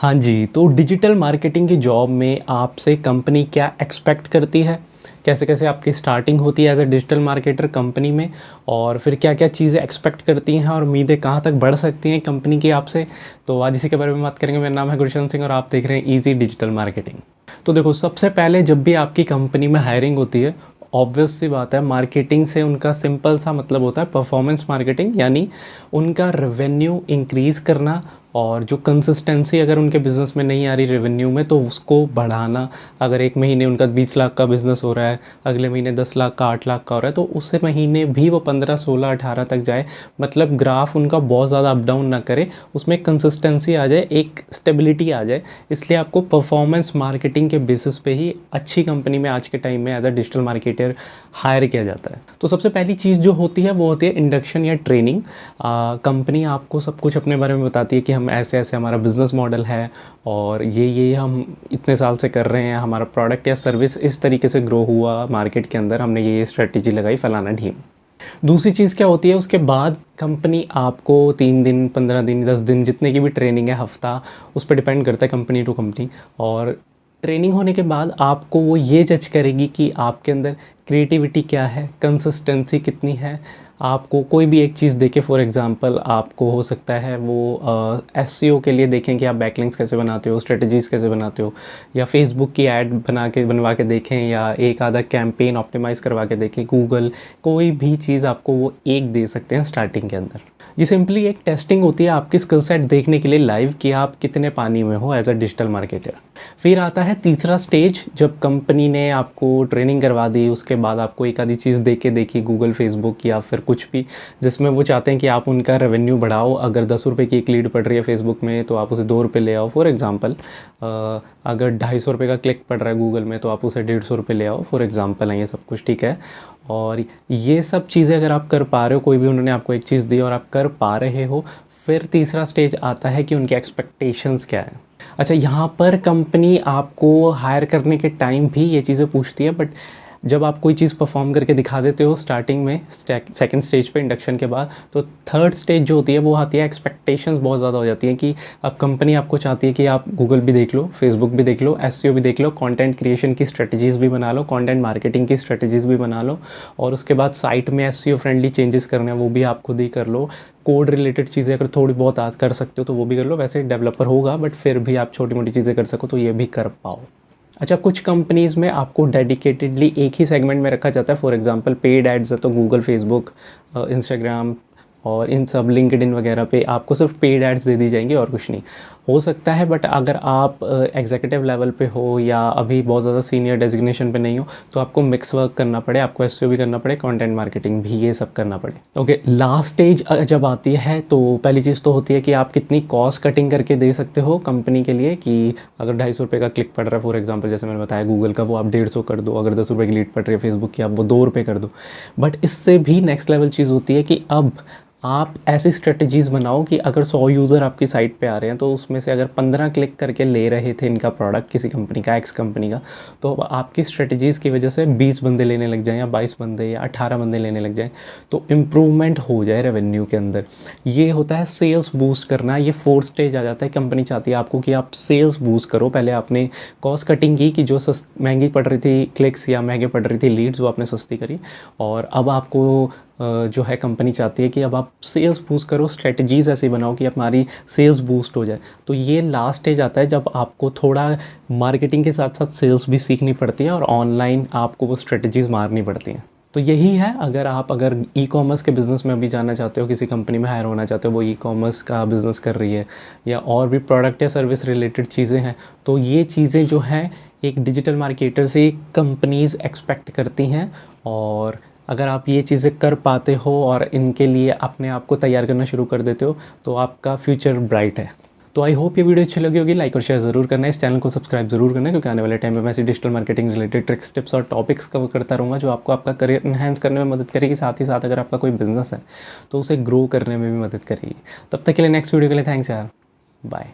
हाँ जी, तो digital marketing की जॉब में आपसे कंपनी क्या एक्सपेक्ट करती है, कैसे-कैसे आपकी स्टार्टिंग होती है as a digital marketer company में और फिर क्या-क्या चीज़ें एक्सपेक्ट करती हैं और उम्मीदें कहाँ तक बढ़ सकती हैं कंपनी की आपसे। तो आज इसी के बारे में बात करेंगे। मेरा नाम है गुरशन सिंह और आप देख रहे हैं ईज़ी डिजिटल मार्केटिंग। तो देखो, सबसे पहले जब भी आपकी कंपनी में हायरिंग होती है, ऑब्वियस सी बात है, मार्केटिंग से उनका सिंपल सा मतलब होता है परफॉर्मेंस मार्केटिंग, यानी उनका रेवेन्यू इंक्रीज़ करना और जो कंसिस्टेंसी अगर उनके बिज़नेस में नहीं आ रही रेवेन्यू में, तो उसको बढ़ाना। अगर एक महीने उनका 20 लाख का बिज़नेस हो रहा है, अगले महीने 10 लाख का, 8 लाख का हो रहा है, तो उस महीने भी वो 15, 16, 18 तक जाए। मतलब ग्राफ उनका बहुत ज़्यादा अप डाउन ना करे, उसमें कंसिस्टेंसी आ जाए, एक स्टेबिलिटी आ जाए। इसलिए आपको परफॉर्मेंस मार्केटिंग के बेसिस पे ही अच्छी कंपनी में आज के टाइम में as a digital marketer hire किया जाता है। तो सबसे पहली चीज़ जो होती है वो होती है इंडक्शन या ट्रेनिंग। कंपनी आपको सब कुछ अपने बारे में बताती है कि हम ऐसे ऐसे हमारा बिज़नेस मॉडल है और ये हम इतने साल से कर रहे हैं, हमारा प्रोडक्ट या सर्विस इस तरीके से ग्रो हुआ मार्केट के अंदर, हमने ये स्ट्रेटजी लगाई, फलाना ढीम। दूसरी चीज़ क्या होती है, उसके बाद कंपनी आपको 3 दिन, 15 दिन, 10 दिन, जितने की भी ट्रेनिंग है, हफ्ता, उस पर डिपेंड करता है कंपनी टू कंपनी। और ट्रेनिंग होने के बाद आपको वो ये जज करेगी कि आपके अंदर क्रिएटिविटी क्या है, कंसिस्टेंसी कितनी है। आपको कोई भी एक चीज़ देके, फॉर एग्जांपल आपको हो सकता है वो एसईओ के लिए देखें कि आप बैकलिंक्स कैसे बनाते हो, स्ट्रेटजीज़ कैसे बनाते हो, या फेसबुक की ऐड बनवा के देखें, या एक आधा कैंपेन ऑप्टिमाइज़ करवा के देखें। गूगल, कोई भी चीज़ आपको वो एक दे सकते हैं स्टार्टिंग के अंदर। ये सिंपली एक टेस्टिंग होती है आपकी स्किल सेट देखने के लिए लाइव, कि आप कितने पानी में हो एज अ डिजिटल मार्केटर। फिर आता है तीसरा स्टेज, जब कंपनी ने आपको ट्रेनिंग करवा दी, उसके बाद आपको एक आधी चीज़ दे के देखी, गूगल, फेसबुक या फिर कुछ भी, जिसमें वो चाहते हैं कि आप उनका रेवेन्यू बढ़ाओ। अगर 10 रुपये की एक लीड पड़ रही है फेसबुक में, तो आप उसे 2 रुपये ले आओ, फॉर एग्जांपल। अगर 250 रुपये का क्लिक पड़ रहा है गूगल में, तो आप उसे 150 रुपये ले आओ, फॉर एग्जांपल है ये सब कुछ, ठीक है। और ये सब चीज़ें अगर आप कर पा रहे हो, कोई भी उन्होंने आपको एक चीज़ दी और आप कर पा रहे हो, फिर तीसरा स्टेज आता है कि उनके एक्सपेक्टेशंस क्या है। अच्छा, यहाँ पर कंपनी आपको हायर करने के टाइम भी ये चीज़ें पूछती है, बट जब आप कोई चीज़ परफॉर्म करके दिखा देते हो स्टार्टिंग में, सेकंड स्टेज पे इंडक्शन के बाद, तो थर्ड स्टेज जो होती है वो आती है एक्सपेक्टेशंस बहुत ज़्यादा हो जाती हैं कि अब कंपनी आपको चाहती है कि आप गूगल भी देख लो, फेसबुक भी देख लो, एसईओ भी देख लो, कंटेंट क्रिएशन की स्ट्रेटजीज़ भी बना लो, कंटेंट मार्केटिंग की स्ट्रेटजीज़ भी बना लो, और उसके बाद साइट में एसईओ फ्रेंडली चेंजेस करने हैं वो भी आप खुद ही कर लो। कोड रिलेटेड चीज़ें अगर थोड़ी बहुत आज कर सकते हो तो वो भी कर लो। वैसे डेवलपर होगा, बट फिर भी आप छोटी मोटी चीज़ें कर सको तो ये भी कर पाओ। अच्छा, कुछ कंपनीज़ में आपको डेडिकेटेडली एक ही सेगमेंट में रखा जाता है। फॉर एग्जांपल पेड एड्स है तो गूगल, फेसबुक, इंस्टाग्राम और इन सब, लिंक्डइन वगैरह पे आपको सिर्फ पेड एड्स दे दी जाएंगी और कुछ नहीं हो सकता है। बट अगर आप एग्जीक्यूटिव लेवल पे हो या अभी बहुत ज़्यादा सीनियर डेजिग्नेशन पे नहीं हो, तो आपको मिक्स वर्क करना पड़े, आपको एसईओ भी करना पड़े, कंटेंट मार्केटिंग भी, ये सब करना पड़े। ओके, लास्ट स्टेज जब आती है तो पहली चीज़ तो होती है कि आप कितनी कॉस्ट कटिंग करके दे सकते हो कंपनी के लिए, कि अगर 250 रुपये का क्लिक पड़ रहा है, फॉर एग्जाम्पल जैसे मैंने बताया गूगल का, वो आप 150 कर दो। अगर 10 रुपये की लीड पड़ रही है फेसबुक की, आप वो 2 रुपये कर दो। बट इससे भी नेक्स्ट लेवल चीज़ होती है कि अब आप ऐसी स्ट्रेटजीज़ बनाओ कि अगर 100 यूज़र आपकी साइट पे आ रहे हैं, तो उसमें से अगर 15 क्लिक करके ले रहे थे इनका प्रोडक्ट, किसी कंपनी का, एक्स कंपनी का, तो अब आपकी स्ट्रेटजीज़ की वजह से 20 बंदे लेने लग जाएँ, या 22 बंदे या 18 बंदे लेने लग जाएँ, तो इम्प्रूवमेंट हो जाए रेवेन्यू के अंदर। ये होता है सेल्स बूस्ट करना। ये फोर्थ स्टेज आ जाता है। कंपनी चाहती है आपको कि आप सेल्स बूस्ट करो। पहले आपने कॉस्ट कटिंग की, कि जो महंगी पड़ रही थी क्लिक्स या महंगे पड़ रही थी लीड्स, वो आपने सस्ती करी, और अब आपको जो है कंपनी चाहती है कि अब आप सेल्स बूस्ट करो, स्ट्रेटजीज़ ऐसी बनाओ कि हमारी सेल्स बूस्ट हो जाए। तो ये लास्ट स्टेज आता है जब आपको थोड़ा मार्केटिंग के साथ साथ सेल्स भी सीखनी पड़ती है और ऑनलाइन आपको वो स्ट्रेटजीज़ मारनी पड़ती हैं। तो यही है, अगर ई कॉमर्स के बिज़नेस में अभी जाना चाहते हो, किसी कंपनी में हायर होना चाहते हो, वो ई कॉमर्स का बिज़नेस कर रही है, या और भी प्रोडक्ट या सर्विस रिलेटेड चीज़ें हैं, तो ये चीज़ें जो हैं एक डिजिटल मार्केटर से कंपनीज़ एक्सपेक्ट करती हैं। और अगर आप ये चीज़ें कर पाते हो और इनके लिए अपने आप को तैयार करना शुरू कर देते हो, तो आपका फ्यूचर ब्राइट है। तो आई होप ये वीडियो अच्छी लगी होगी। लाइक और शेयर ज़रूर करना है, इस चैनल को सब्सक्राइब ज़रूर करना है, क्योंकि आने वाले टाइम में मैं ऐसी digital marketing related tricks, tips और टॉपिक्स कवर करता रहूँगा, जो आपको आपका करियर इन्हांस करने में मदद करेगी। साथ ही साथ अगर आपका कोई बिज़नेस है तो उसे ग्रो करने में भी मदद करेगी। तब तक के लिए नेक्स्ट वीडियो के लिए थैंक्स यार, बाय।